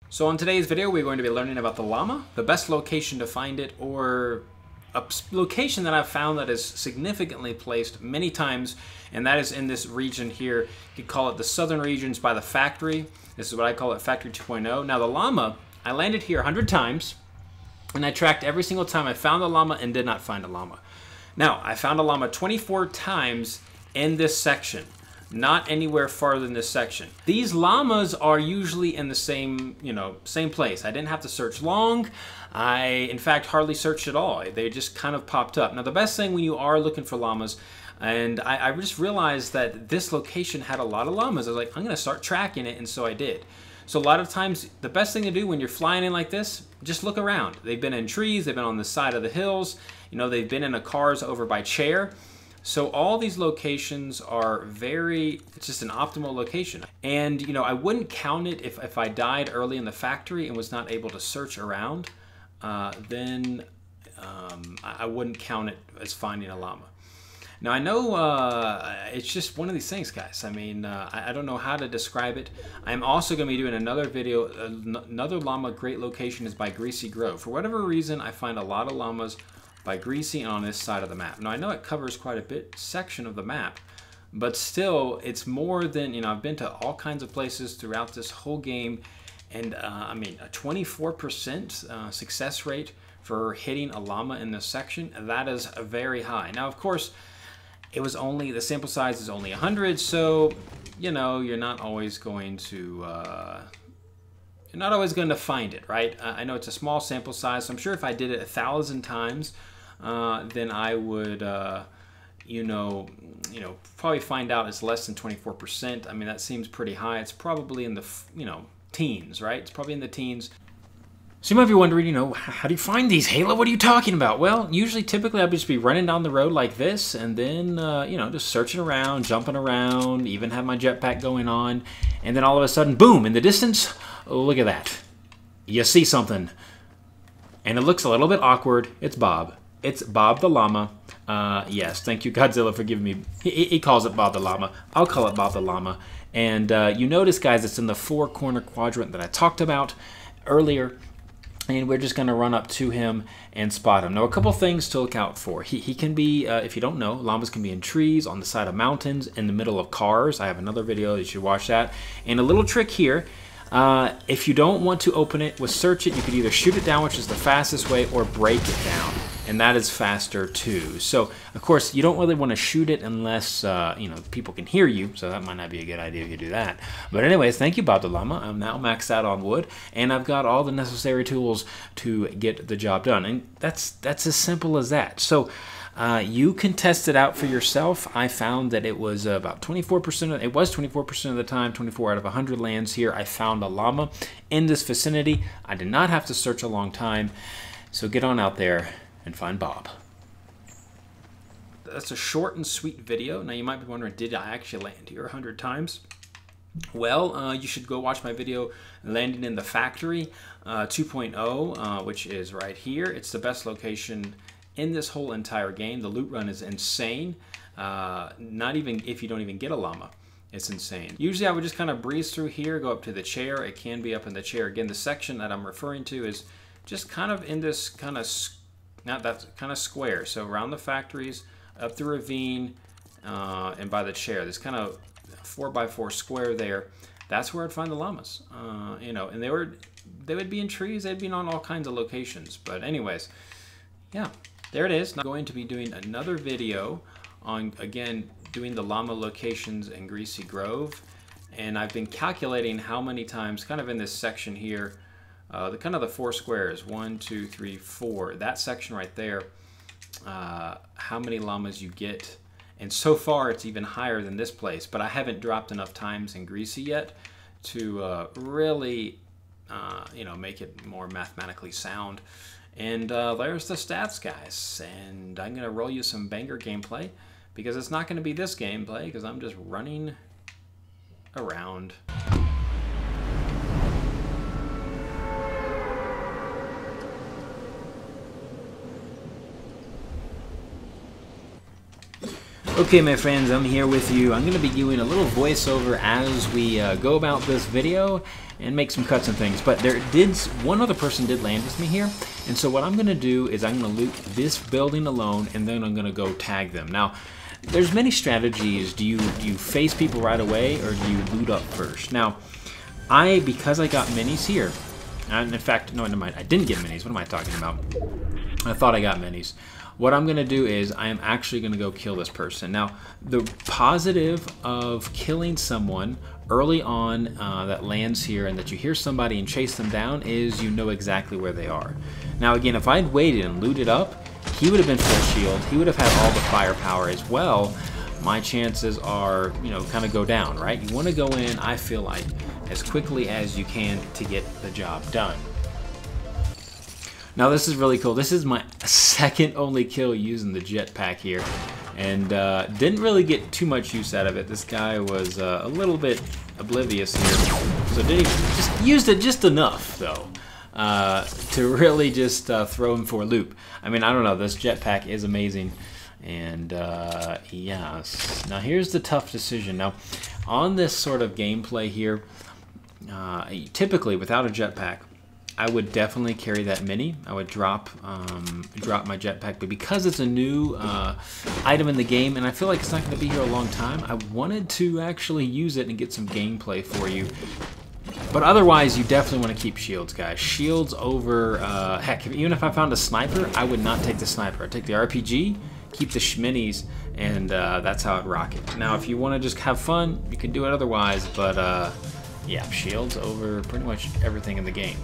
So in today's video, we're going to be learning about the llama, the best location to find it, or a location that I've found that is significantly placed many times, and that is in this region here. You could call it the southern regions by the factory. This is what I call it, Factory 2.0. Now the llama, I landed here 100 times, and I tracked every single time I found a llama and did not find a llama. Now, I found a llama 24 times in this section. Not anywhere farther than this section. These llamas are usually in the same, same place. I didn't have to search long. I, in fact, hardly searched at all. They just kind of popped up. Now, the best thing when you are looking for llamas, and I just realized that this location had a lot of llamas. I was like, I'm gonna start tracking it, and so I did. So a lot of times, the best thing to do when you're flying in like this, just look around. They've been in trees, they've been on the side of the hills, they've been in the cars over by Chair. So all these locations are it's just an optimal location. And, I wouldn't count it if I died early in the factory and was not able to search around, then I wouldn't count it as finding a llama. Now I know it's just one of these things, guys. I mean, I don't know how to describe it. I'm also going to be doing another video. Another llama great location is by Greasy Grove. For whatever reason, I find a lot of llamas by Greasy and on this side of the map. Now I know it covers quite a bit section of the map, but still it's more than, I've been to all kinds of places throughout this whole game, and I mean a 24% success rate for hitting a llama in this section, that is very high. Now of course, the sample size is only 100, so you're not always going to find it, right? I know it's a small sample size, so I'm sure if I did it 1,000 times, then I would, probably find out it's less than 24%. I mean, that seems pretty high. It's probably in the, teens, right? It's probably in the teens. So you might be wondering, how do you find these, Halo? What are you talking about? Well, typically, I'll just be running down the road like this, and then, just searching around, jumping around, even have my jetpack going on, and then all of a sudden, boom, in the distance, look at that. You see something, and it looks a little bit awkward. It's Bob. It's Bob the llama. Yes, thank you, Godzilla, for giving me... He calls it Bob the llama. I'll call it Bob the llama. And you notice, guys, it's in the four-corner quadrant that I talked about earlier. And we're just going to run up to him and spot him. Now, a couple things to look out for. He can be, if you don't know, llamas can be in trees, on the side of mountains, in the middle of cars. I have another video. You should watch that. And a little trick here. If you don't want to open it with search it, you could either shoot it down, which is the fastest way, or break it down, and that is faster too. So, of course, you don't really want to shoot it unless, people can hear you, so that might not be a good idea if you do that. But anyways, thank you, Bob the Llama. I'm now maxed out on wood, and I've got all the necessary tools to get the job done, and that's as simple as that. So, you can test it out for yourself. I found that it was about 24%. It was 24% of the time, 24 out of 100 lands here. I found a llama in this vicinity. I did not have to search a long time. So get on out there and find Bob. That's a short and sweet video. Now you might be wondering, did I actually land here 100 times? Well, you should go watch my video landing in the factory 2.0, which is right here. It's the best location in this whole entire game. The loot run is insane. Not even if you don't even get a llama, it's insane. Usually I would just kind of breeze through here, go up to the chair. It can be up in the chair. Again, the section that I'm referring to is just kind of in this kind of, not that kind of square. So around the factories, up the ravine, and by the chair. This kind of 4x4 square there. That's where I'd find the llamas. And they would be in trees. They'd be on all kinds of locations. But anyways, yeah. There it is. I'm going to be doing another video on, again, doing the llama locations in Greasy Grove. And I've been calculating how many times, kind of in this section here, the 4 squares, 1, 2, 3, 4, that section right there, how many llamas you get. And so far, it's even higher than this place. But I haven't dropped enough times in Greasy yet to really, make it more mathematically sound. And there's the stats, guys. And I'm going to roll you some banger gameplay, because it's not going to be this gameplay, because I'm just running around. Okay, my friends, I'm here with you. I'm going to be doing a little voiceover as we go about this video and make some cuts and things. But one other person did land with me here, and so what I'm going to do is I'm going to loot this building alone, and then I'm going to go tag them. Now, there's many strategies. Do you face people right away, or do you loot up first? Now, because I got minis here, and in fact, no, never mind. I didn't get minis. What am I talking about? I thought I got minis. What I'm going to do is I am actually going to go kill this person. Now, the positive of killing someone early on that lands here and that you hear somebody and chase them down is you know exactly where they are. Now, again, if I'd waited and looted up, he would have been full shield. He would have had all the firepower as well. My chances are, you know, kind of go down, right? You want to go in, I feel like, as quickly as you can to get the job done. Now this is really cool. This is my second only kill using the jetpack here, and didn't really get too much use out of it. This guy was a little bit oblivious here, so just used it just enough though to really just throw him for a loop. I mean, I don't know. This jetpack is amazing, and yes. Now here's the tough decision. Now on this sort of gameplay here, typically without a jetpack, I would definitely carry that mini. I would drop my jetpack, but because it's a new item in the game, and I feel like it's not going to be here a long time, I wanted to actually use it and get some gameplay for you. But otherwise, you definitely want to keep shields, guys. Shields over, heck, even if I found a sniper, I would not take the sniper. I'd take the RPG, keep the minis, and that's how I'd rock it. Now, if you want to just have fun, you can do it otherwise, but yeah, shields over pretty much everything in the game.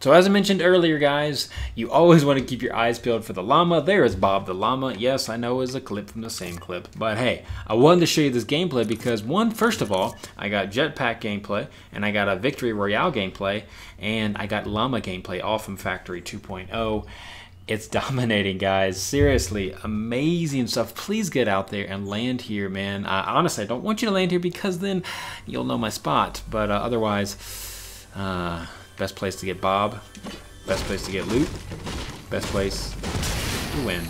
So as I mentioned earlier, guys, you always want to keep your eyes peeled for the llama. There is Bob the llama. Yes, I know it's a clip from the same clip. But hey, I wanted to show you this gameplay because first of all, I got jetpack gameplay, and I got a Victory Royale gameplay, and I got llama gameplay all from Factory 2.0. It's dominating, guys. Seriously, amazing stuff. Please get out there and land here, man. Honestly, I don't want you to land here because then you'll know my spot. But otherwise, best place to get Bob, best place to get loot, best place to win.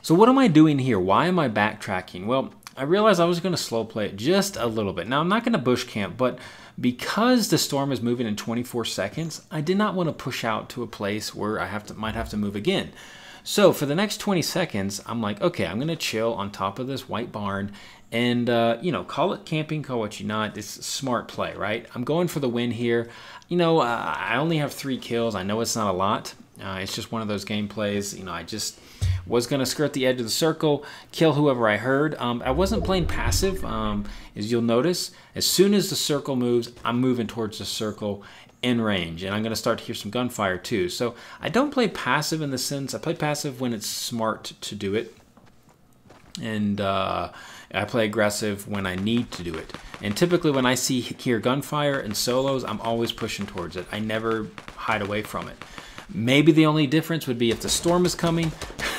So what am I doing here? Why am I backtracking? Well, I realized I was going to slow play it just a little bit. Now, I'm not going to bush camp, but because the storm is moving in 24 seconds, I did not want to push out to a place where I might have to move again. So for the next 20 seconds, I'm like, okay, I'm going to chill on top of this white barn and, you know, call it camping, call what you not. It's a smart play, right? I'm going for the win here. You know, I only have 3 kills. I know it's not a lot. It's just one of those gameplays. You know, I just was going to skirt the edge of the circle, kill whoever I heard. I wasn't playing passive, as you'll notice. As soon as the circle moves, I'm moving towards the circle in range, and I'm going to start to hear some gunfire too. So I don't play passive in the sense, I play passive when it's smart to do it, and I play aggressive when I need to do it. And typically when I hear gunfire in solos, I'm always pushing towards it. I never hide away from it. Maybe the only difference would be if the storm is coming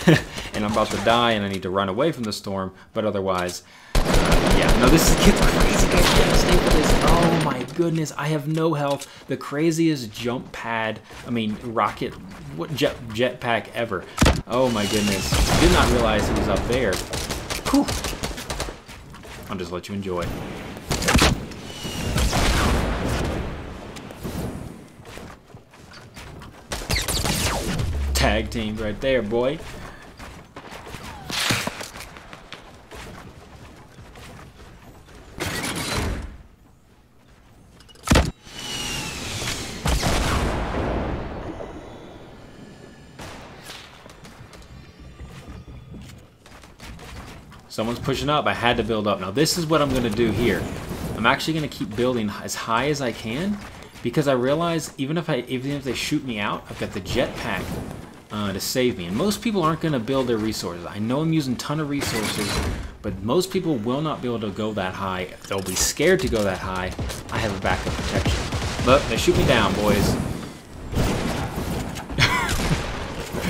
and I'm about to die and I need to run away from the storm, but otherwise, yeah, no, this gets crazy, guys. You gotta stay for this. Oh my goodness, I have no health. The craziest jump pad, I mean, rocket, what jetpack ever. Oh my goodness, did not realize he was up there. Whew. I'll just let you enjoy. Tag team right there, boy. Someone's pushing up. I had to build up. Now this is what I'm going to do here. I'm actually going to keep building as high as I can because I realize even if they shoot me out, I've got the jetpack to save me. And most people aren't going to build their resources. I know I'm using a ton of resources, but most people will not be able to go that high. They'll be scared to go that high. I have a backup protection. Look, they shoot me down, boys.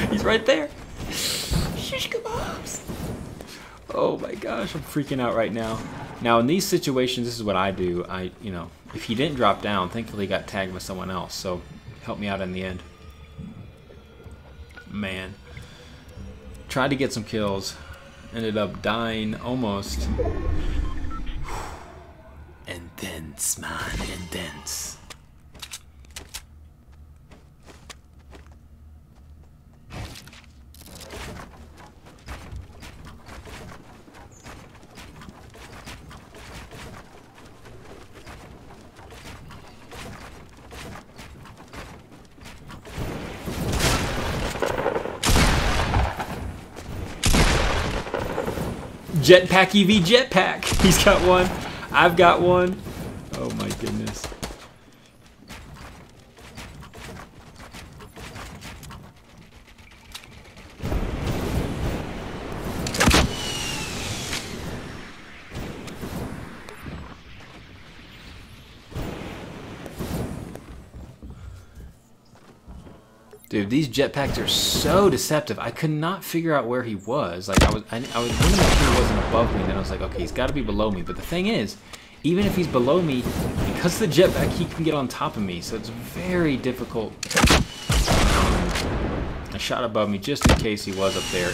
He's right there. Shish kebabs. Oh my gosh, I'm freaking out right now. Now in these situations, this is what I do. You know, if he didn't drop down, thankfully he got tagged with someone else, so helped me out in the end. Man, tried to get some kills, ended up dying almost. Intense, man, intense. Jetpack EV jetpack. He's got one. I've got one. Oh my goodness. Dude, these jetpacks are so deceptive. I could not figure out where he was. Like I was wanting to make sure he wasn't above me, and then I was like, okay, he's got to be below me. But the thing is, even if he's below me, because of the jetpack, he can get on top of me. So it's very difficult. I shot above me just in case he was up there.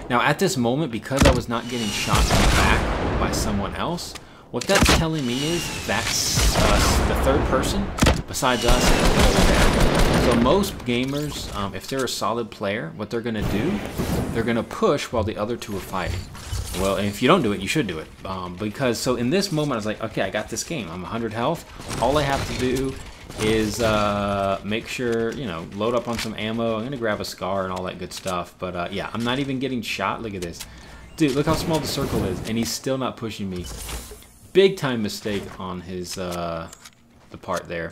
Now at this moment, because I was not getting shot in the back by someone else, what that's telling me is that's the third person besides us. So most gamers, if they're a solid player, what they're going to do, they're going to push while the other two are fighting. Well, and if you don't do it, you should do it. Because, so in this moment, I was like, okay, I got this game. I'm 100 health. All I have to do is make sure, you know, load up on some ammo. I'm going to grab a scar and all that good stuff. But yeah, I'm not even getting shot. Look at this. Dude, look how small the circle is. And he's still not pushing me. Big time mistake on his the part there.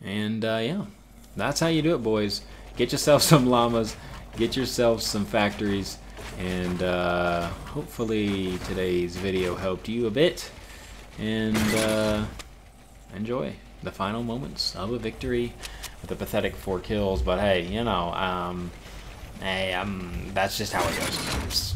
And yeah, that's how you do it, boys. Get yourself some llamas, get yourself some factories, and hopefully today's video helped you a bit. And enjoy the final moments of a victory with a pathetic 4 kills. But hey, you know, hey, that's just how it goes sometimes.